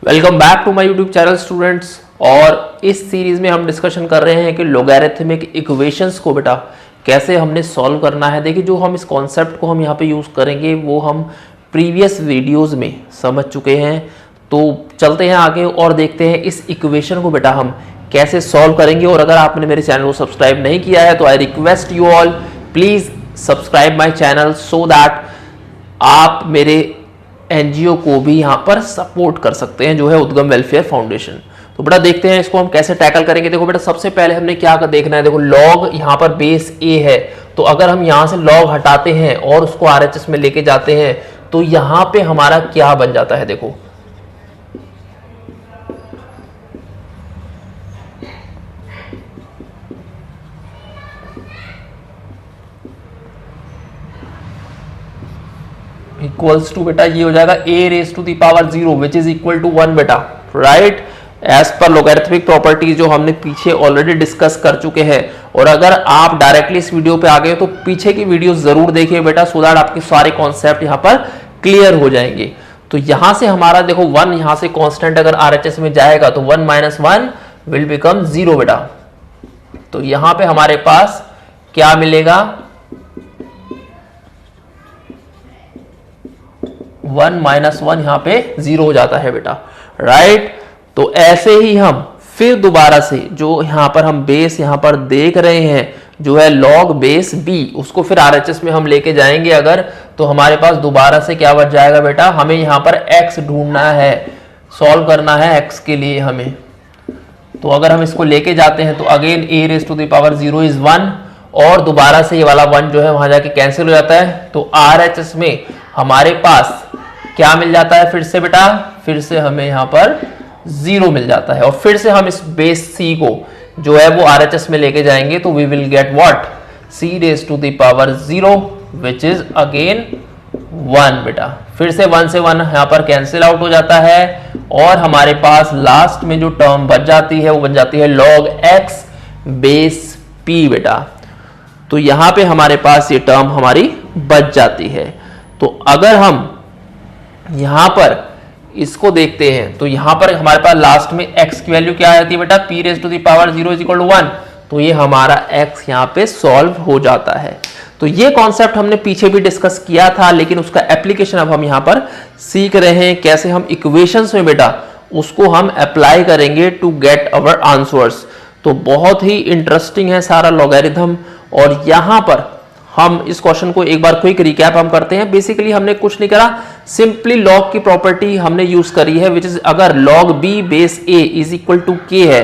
Welcome back to my YouTube channel students. और इस series में हम डिस्कशन कर रहे हैं कि लोगैरिथमिक इक्वेशंस को बेटा कैसे हमने सॉल्व करना है। देखिए, जो हम इस कॉन्सेप्ट को हम यहाँ पे यूज़ करेंगे वो हम प्रीवियस वीडियोस में समझ चुके हैं। तो चलते हैं आगे और देखते हैं इस इक्वेशन को बेटा हम कैसे सॉल्व करेंगे। और अगर आपने मेरे चैनल को सब्सक्राइब नहीं किया है तो I request you all please subscribe my channel so that आप मेरे एनजीओ को भी यहां पर सपोर्ट कर सकते हैं, जो है उद्गम वेलफेयर फाउंडेशन। तो बेटा देखते हैं इसको हम कैसे टैकल करेंगे। देखो बेटा, सबसे पहले हमने क्या देखना है। देखो, लॉग यहां पर बेस ए है, तो अगर हम यहां से लॉग हटाते हैं और उसको आरएचएस में लेके जाते हैं तो यहां पे हमारा क्या बन जाता है। देखो, इक्वल्स टू बेटा ये हो जाएगा a raise to the power 0 which is equal to 1 बेटा, राइट, एज पर लोगैरिथमिक प्रॉपर्टीज जो हमने पीछे ऑलरेडी डिस्कस कर चुके हैं। और अगर आप डायरेक्टली इस वीडियो पे आ गए तो पीछे की वीडियो जरूर देखिए बेटा, सो दैट आपके सारे कॉन्सेप्ट यहां पर क्लियर हो जाएंगे। तो यहां से हमारा देखो 1 यहां से कांस्टेंट अगर आरएचएस में जाएगा तो 1 - 1 विल बिकम 0 बेटा। तो यहां पे हमारे पास क्या मिलेगा, 1 - 1 यहां पे 0 हो जाता है बेटा, राइट। तो ऐसे ही हम फिर दोबारा से जो यहां पर हम बेस यहां पर देख रहे हैं जो है लॉग बेस b, उसको फिर आरएचएस में हम लेके जाएंगे अगर, तो हमारे पास दोबारा से क्या बच जाएगा बेटा, हमें यहां पर x ढूंढना है, सॉल्व करना है x के लिए हमें। तो अगर हम इसको लेके जाते हैं तो again a raise to the power 0 is 1 और दोबारा से ये वाला 1 जो है वहां जाके कैंसिल हो जाता है। तो आरएचएस में हमारे पास क्या मिल जाता है फिर से बेटा, फिर से हमें यहां पर 0 मिल जाता है। और फिर से हम इस बेस c को जो है वो आरएचएस में लेके जाएंगे तो we will get what, c raise to the power 0 which is again 1 बेटा। फिर से 1 से 1 यहां पर कैंसिल आउट हो जाता है और हमारे पास लास्ट में जो टर्म बच जाती है वो बन जाती है log x बेस p बेटा। तो यहां पे हमारे पास ये टर्म हमारी बच जाती है। तो अगर हम यहां पर इसको देखते हैं तो यहां पर हमारे पास लास्ट में x की वैल्यू क्या आती है बेटा, p raise to the power 0 is equal to 1। तो ये हमारा x यहां पे सॉल्व हो जाता है। तो ये कॉन्सेप्ट हमने पीछे भी डिस्कस किया था, लेकिन उसका एप्लीकेशन अब हम यहां पर सीख रहे हैं कैसे हम इक्वेशंस में बेटा उसको हम अप्लाई करेंगे टू गेट अवर आंसर्स। तो बहुत ही इंटरेस्टिंग है सारा लॉगरिथम। और यहां पर हम इस क्वेश्चन को एक बार क्विक रिकैप हम करते हैं। बेसिकली हमने कुछ नहीं करा, सिंपली लॉग की प्रॉपर्टी हमने यूज करी है विच इज अगर log b base a is equal to k है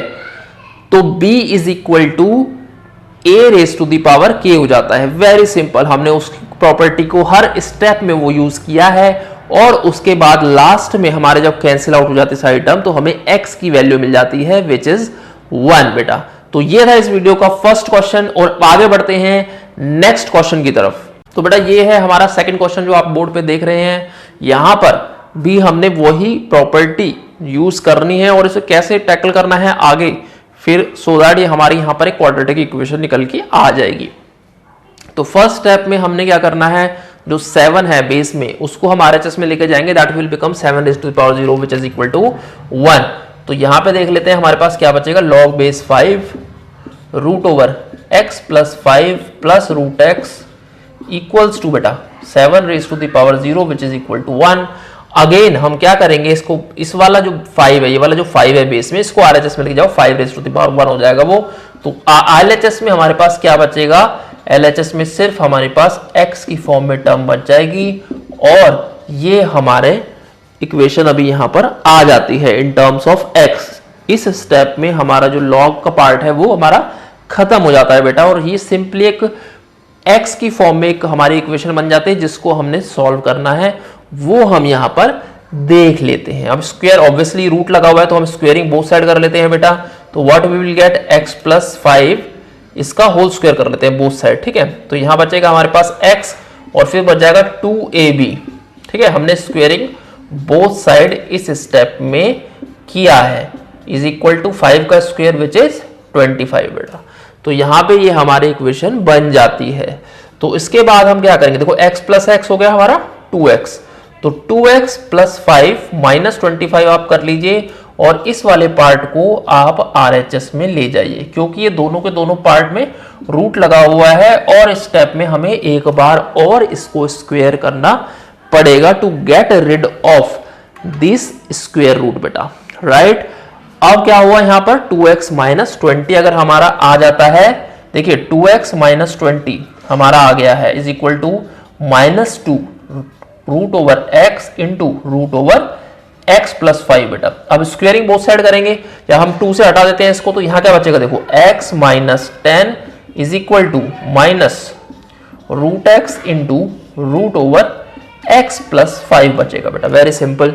तो b is equal to a raise to the power k हो जाता है। वेरी सिंपल, हमने उस प्रॉपर्टी को हर स्टेप में वो यूज किया है। और उसके बाद लास्ट में हमारे जब कैंसिल आउट हो जाती है सारी टर्म तो हमें x की वैल्यू मिल जाती है विच इज 1 बेटा। तो ये था इस वीडियो का फर्स्ट क्वेश्चन और आगे बढ़ते हैं नेक्स्ट क्वेश्चन की तरफ। तो बेटा ये है हमारा सेकंड क्वेश्चन जो आप बोर्ड पे देख रहे हैं। यहां पर भी हमने वही प्रॉपर्टी यूज करनी है और इसे कैसे टैकल करना है आगे, फिर सो दैट ये हमारी यहां पर एक क्वाड्रेटिक इक्वेशन निकल के आ जाएगी। तो फर्स्ट स्टेप में हमने क्या करना है, जो 7 है बेस में उसको हम आरएचएस में लेके जाएंगे, that will become 7 raise to the power 0 which is equal to 1। तो यहां पे देख लेते हैं हमारे पास क्या बचेगा, log base 5 root over x plus 5 plus root x equals to बेटा 7 raise to the power 0 which is equal to 1। Again हम क्या करेंगे, इसको इस वाला जो 5 है, ये वाला जो 5 है बेस में, इसको आरएचएस में लेके जाओ, 5 रेज टू द पावर 1 हो जाएगा वो। तो एलएचएस में हमारे पास क्या बचेगा, एलएचएस में सिर्फ हमारे पास x की फॉर्म में टर्म बच जाएगी और ये हमारे इक्वेशन अभी यहां पर आ जाती है इन टर्म्स ऑफ x। इस स्टेप में हमारा जो log का पार्ट है वो हमारा खत्म हो जाता है बेटा और ये सिंपली एक x की फॉर्म में एक हमारी इक्वेशन बन जाती है जिसको हमने सॉल्व करना है, वो हम यहां पर देख लेते हैं। अब स्क्वायर ऑब्वियसली रूट लगा हुआ है तो हम स्क्वेयरिंग बोथ साइड कर लेते हैं बेटा। तो what we will get, x plus 5 इसका होल स्क्वायर कर लेते हैं बोथ साइड, ठीक है। तो यहां बचेगा हमारे पास x और फिर बच जाएगा 2ab, ठीक है। हमने स्क्वेयरिंग बोथ साइड इस स्टेप में किया है, इज इक्वल टू 5 का स्क्वायर विच इज 25 बेटा। तो यहां पे ये हमारी इक्वेशन बन जाती है। तो इसके बाद हम क्या करेंगे, देखो x प्लस x हो गया हमारा 2x, तो 2x प्लस 5 माइनस 25 आप कर लीजिए और इस वाले पार्ट को आप RHS में ले जाइए, क्योंकि ये दोनों के दोनों पार्ट में रूट लगा हुआ है और इस स्टेप में हमें एक बार और इसको स्क्वायर करना पड़ेगा to get rid of this square root बेटा, राइट। अब क्या हुआ यहाँ पर 2x माइनस 20 अगर हमारा आ जाता है, देखिए 2x माइनस 20 हमारा आ गया है is equal to -2 root over x into root over x plus 5 बेटा। अब स्क्वेयरिंग बोथ साइड करेंगे, या हम 2 से हटा देते हैं इसको, तो यहां क्या बचेगा, देखो x minus 10 is equal to minus root X into root over x plus 5 बचेगा बेटा, वेरी सिंपल,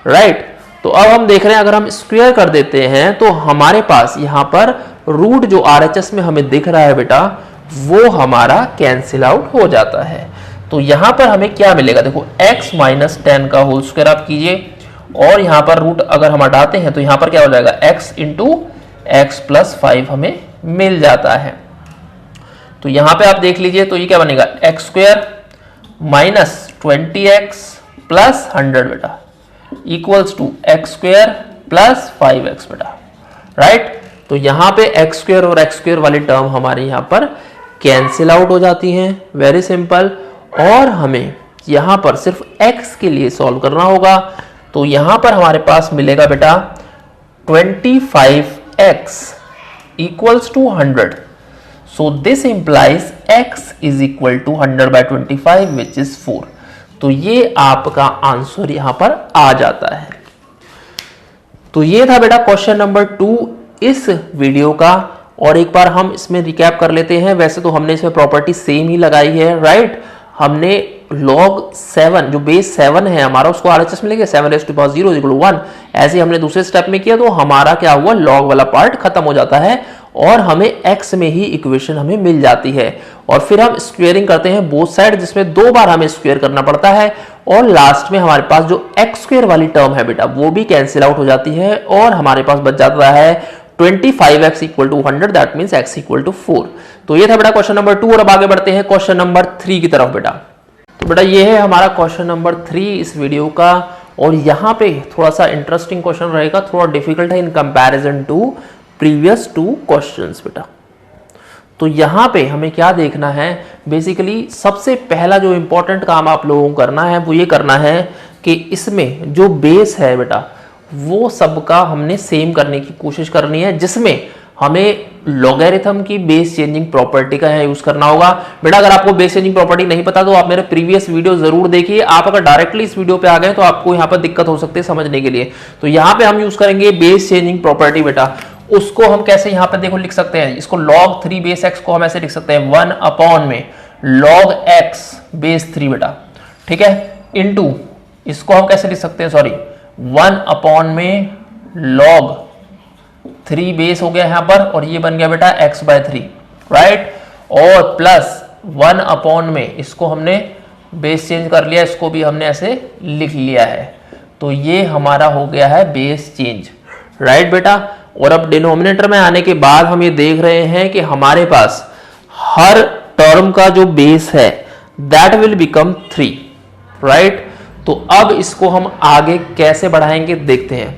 राइट। तो अब हम देख रहे हैं अगर हम स्क्वायर कर देते हैं तो हमारे पास यहां पर रूट जो RHS में हमें दिख रहा है बेटा वो हमारा कैंसिल आउट हो जाता है। तो यहां पर हमें क्या मिलेगा, देखो x माइनस 10 का होल स्क्वायर आप कीजिए और यहां पर रूट अगर हम हटाते हैं तो यहां पर क्या हो जाएगा x इंटू एक्स प्लस 5 हमें मिल जाता है। तो यहां पे आप देख लीजिए तो ये क्या बनेगा x square minus 20x plus 100 बेटा equals to x square plus 5x बेटा, राइट। तो यहां पे x स्क्वायर और x स्क्वायर वाली टर्म हमारे यहां पर कैंसिल आउट हो जाती हैं, वेरी सिंपल। और हमें यहां पर सिर्फ x के लिए सॉल्व करना होगा, तो यहां पर हमारे पास मिलेगा बेटा 25x equals to 100, so this implies x is equal to 100 by 25 which is 4। तो ये आपका आंसर यहां पर आ जाता है। तो ये था बेटा क्वेश्चन नंबर 2 इस वीडियो का, और एक बार हम इसमें रिकैप कर लेते हैं। वैसे तो हमने इसमें प्रॉपर्टी सेम ही लगाई है, राइट। हमने log 7 जो बेस 7 है हमारा उसको RHS में लेके 7 raised to power 0 इक्वल 1 ऐसे हमने दूसरे स्टेप में किया, तो हमारा क्या हुआ log वाला पार्ट खत्म हो जाता है और हमें x में ही इक्वेशन हमें मिल जाती है। और फिर हम स्क्वेयरिंग करते हैं बोथ साइड, जिसमें 2 बार हमें स्क्वेयर करना पड़ता है और लास्ट में हमारे पास जो x स्क्वेयर वाली टर्म है बेटा वो भी कैंसिल आउट हो जाती है और हमारे पास बच जाता है 25x equal to 100, that means x equal to 4। तो ये था बेटा क्वेश्चन नंबर 2 और अब आगे बढ़ते हैं क्वेश्चन नंबर 3 की तरफ बेटा। तो बेटा ये है हमारा क्वेश्चन नंबर 3 इस वीडियो का, और यहाँ पे थोड़ा सा इंटरेस्टिंग क्वेश्चन रहेगा, थोड़ा डिफिकल्ट है in comparison to previous 2 questions बेटा। तो यहाँ पे हमें क्या देखना है, बेसिकली सबसे पहला जो इंपॉर्टेंट काम आप लोगों को करना है वो ये करना है कि इसमें जो बेस है बेटा वो सबका हमने सेम करने की कोशिश करनी है, जिसमें हमें लॉगरिथम की बेस चेंजिंग प्रॉपर्टी का है यूज करना होगा। बेटा अगर आपको बेस चेंजिंग प्रॉपर्टी नहीं पता तो आप मेरे प्रीवियस वीडियो जरूर देखिए। आप अगर डायरेक्टली इस वीडियो पे आ गए तो आपको यहाँ पर दिक्कत हो सकती है समझने के लिए। तो यहाँ पे हम यूज करेंगे बेस चेंजिंग प्रॉपर्टी बेटा। उसको हम कैसे यहाँ पे देखो लिख सकते हैं, इसको log 3 बेस x को हम ऐसे लिख सकते हैं 1 अपॉन में log x बेस 3 बेटा, ठीक है, इनटू इसको हम कैसे लिख सकते हैं, सॉरी 1 अपॉन में log 3 बेस हो गया यहां पर और ये बन गया बेटा x बाय 3, राइट। और प्लस 1 अपॉन में इसको हमने बेस चेंज कर लिया, इसको भी हमने ऐसे लिख लिया है। तो ये हमारा हो गया है बेस चेंज, राइट बेटा। और अब डिनोमिनेटर में आने के बाद हम ये देख रहे हैं कि हमारे पास हर टर्म का जो बेस है दैट विल बिकम 3, राइट। तो अब इसको हम आगे कैसे बढ़ाएंगे देखते हैं।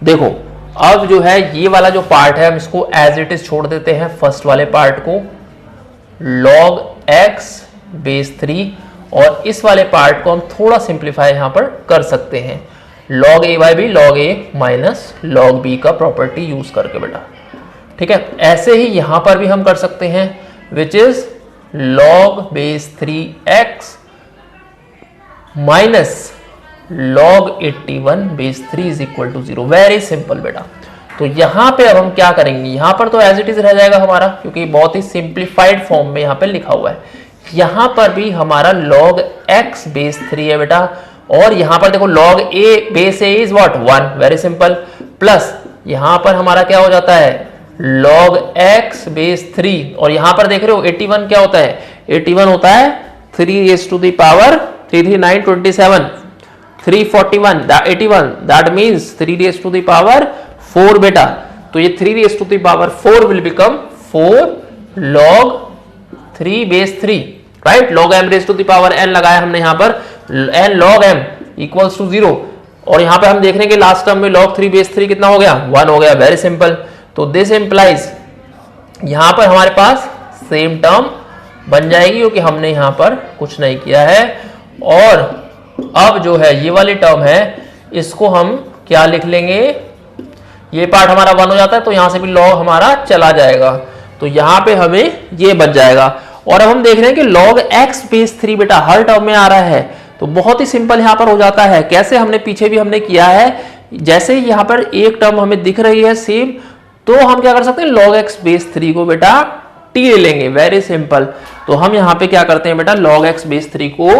देखो अब जो है ये वाला जो पार्ट है हम इसको एज इट इज छोड़ देते हैं, फर्स्ट वाले पार्ट को log x बेस 3, और इस वाले पार्ट को हम थोड़ा सिंप्लीफाई यहां पर कर सकते हैं log a by b, log a minus log b का प्रॉपर्टी यूज करके बेटा, ठीक है। ऐसे ही यहां पर भी हम कर सकते हैं which is log base 3x minus log 81 base 3 is equal to 0, very simple बेटा। तो यहां पे अब हम क्या करेंगे, यहां पर तो एज इट इज रह जाएगा हमारा, क्योंकि बहुत ही सिंप्लीफाइड फॉर्म में यहां पे लिखा हुआ है। यहां पर भी हमारा log x बेस 3 है बेटा, और यहां पर देखो log a base a is what 1, very simple, plus यहां पर हमारा क्या हो जाता है log x बेस 3, और यहां पर देख रहे हो 81 क्या होता है, 81 होता है 3 raised to the power 33927 341 81, that means 3 raised to the power 4 बेटा। तो ये 3 raised to the power 4 will become 4 log 3 base 3, right. log m raised to the power n लगाया हमने यहां पर, n log m equals to 0। और यहां पे हम देख रहे हैं कि लास्ट टर्म में log 3 बेस 3 कितना हो गया, 1 हो गया। Very simple. तो दिस इंप्लाइज यहां पर हमारे पास सेम टर्म बन जाएगी क्योंकि हमने यहां पर कुछ नहीं किया है। और अब जो है ये वाली टर्म है इसको हम क्या लिख लेंगे, ये पार्ट हमारा 1 हो जाता है तो यहां से भी log हमारा चला जाएगा, तो यहां पे हमें ये बच जाएगा। और अब हम देख रहे हैं कि log x बेस 3 बेटा हर टर्म में आ रहा है, तो बहुत ही सिंपल यहां पर हो जाता है। कैसे, हमने पीछे भी हमने किया है, जैसे यहां पर एक टर्म हमें दिख रही है सेम, तो हम क्या कर सकते हैं, log x बेस 3 को बेटा t ले लेंगे। Very simple. तो हम यहां पे क्या करते हैं बेटा, log x बेस 3 को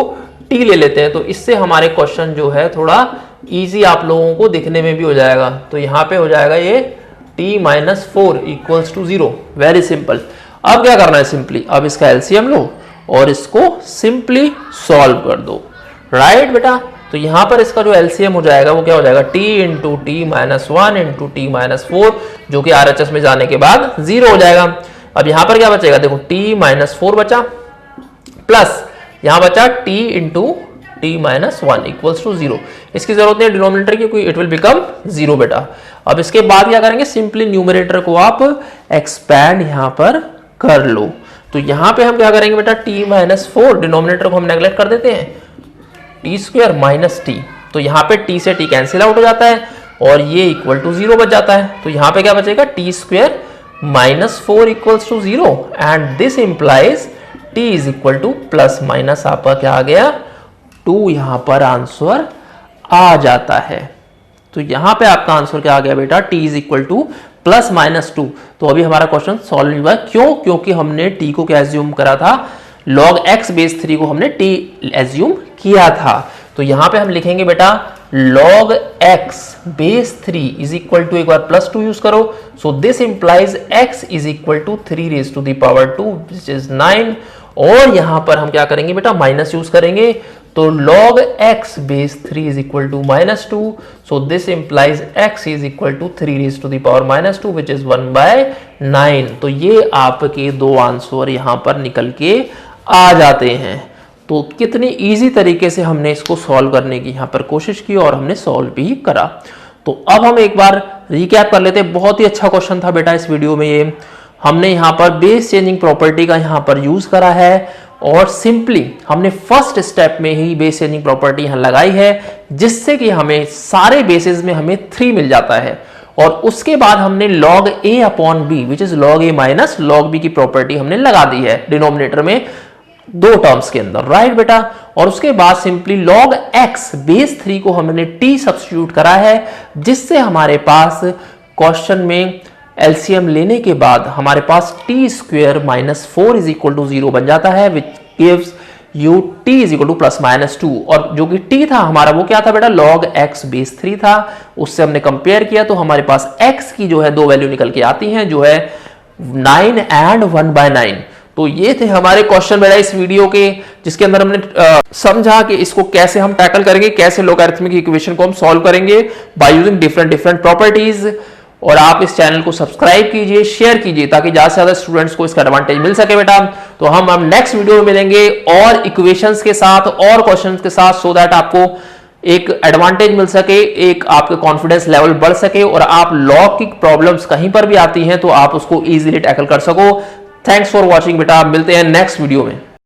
t ले लेते हैं, तो इससे हमारे क्वेश्चन जो है थोड़ा इजी आप लोगों को दिखने में भी हो जाएगा। तो यहां पे हो जाएगा ये t minus 4 equals to 0। Very simple. अब क्या करना है, सिंपली अब इसका एलसीएम लो और इसको सिंपली सॉल्व कर दो। राइट बेटा, तो यहां पर इसका जो एलसीएम हो जाएगा वो क्या हो जाएगा, t into t minus 1 into t minus 4, जो कि आरएचएस में जाने के बाद 0 हो जाएगा। अब यहां पर क्या बचेगा, देखो t माइनस 4 बचा, प्लस यहां बचा t into t minus 1 equals to 0। इसकी जरूरत नहीं है डिनोमिनेटर की, क्योंकि इट विल बिकम 0 बेटा। अब इसके बाद क्या करेंगे, सिंपली न्यूमरेटर को आप एक्सपैंड यहां पर कर लो। तो यहां पे हम क्या करेंगे बेटा, t माइनस 4, डिनोमिनेटर को हम नेग्लेक्ट कर देते हैं, टी स्क्वायर माइनस टी, तो यहां पे t से t कैंसिल आउट हो जाता है और ये इक्वल टू 0 बच जाता है। तो यहां पे क्या बचेगा, t square minus 4 equals to 0 and this implies t is equal to plus minus आपका क्या आ गया, 2 यहां पर आंसर आ जाता है। तो यहां पे आपका आंसर क्या आ गया बेटा, t is equal to plus minus 2। तो अभी हमारा क्वेश्चन सॉल्व नहीं हुआ, क्यों, क्योंकि हमने t को क्या एज्यूम करा था, log x बेस 3 को हमने t एज्यूम किया था। तो यहां पे हम लिखेंगे बेटा log x base 3 is equal to, एक बार प्लस 2 यूज करो, so this implies x is equal to 3 raise to the power 2 which is 9। और यहां पर हम क्या करेंगे बेटा, माइनस यूज करेंगे, तो log x base 3 is equal to minus 2, so this implies x is equal to 3 raise to the power minus 2 which is 1/9। तो ये आपके दो आंसर यहां पर निकल के आ जाते हैं। तो कितनी इजी तरीके से हमने इसको सॉल्व करने की यहां पर कोशिश की और हमने सॉल्व भी करा। तो अब हम एक बार रिकैप कर लेते हैं। बहुत ही अच्छा क्वेश्चन था बेटा इस वीडियो में। ये हमने यहां पर बेस चेंजिंग प्रॉपर्टी का यहां पर यूज करा है और सिंपली हमने फर्स्ट स्टेप में ही बेस चेंजिंग प्रॉपर्टी यहां लगाई है, जिससे कि हमें सारे बेसिस में हमें 3 मिल जाता है। और उसके बाद हमने log a upon b which is log a minus log b की प्रॉपर्टी हमने लगा दी है डिनोमिनेटर में दो टर्म्स के अंदर। राइट बेटा, और उसके बाद सिंपली log x बेस 3 को हमने t सब्स्टिट्यूट करा है, जिससे हमारे पास क्वेश्चन में एलसीएम लेने के बाद हमारे पास t square minus 4 is equal to 0 बन जाता है, which gives you t is equal to plus minus 2। और जो कि t था हमारा वो क्या था बेटा, log x बेस 3 था, उससे हमने कंपेयर किया तो हमारे पास x की जो है दो वैल्यू निकल के आती हैं, जो है 9 एंड 1/9। तो ये थे हमारे क्वेश्चन बेटा इस वीडियो के, जिसके अंदर हमने समझा कि इसको कैसे हम टैकल करेंगे, कैसे लॉगरिथमिक इक्वेशन को हम सॉल्व करेंगे बाय यूजिंग डिफरेंट प्रॉपर्टीज। और आप इस चैनल को सब्सक्राइब कीजिए, शेयर कीजिए, ताकि ज्यादा से ज्यादा स्टूडेंट्स को इसका एडवांटेज मिल सके बेटा। तो हम नेक्स्ट वीडियो में मिलेंगे और इक्वेशंस के साथ और क्वेश्चंस के साथ, सो दैट आपको एक एडवांटेज मिल सके, एक आपके कॉन्फिडेंस लेवल बढ़ सके और आप लॉग की प्रॉब्लम्स कहीं पर भी आती हैं तो आप उसको इजीली टैकल कर सको। थैंक्स फॉर वॉचिंग बेटा, मिलते हैं नेक्स्ट वीडियो में।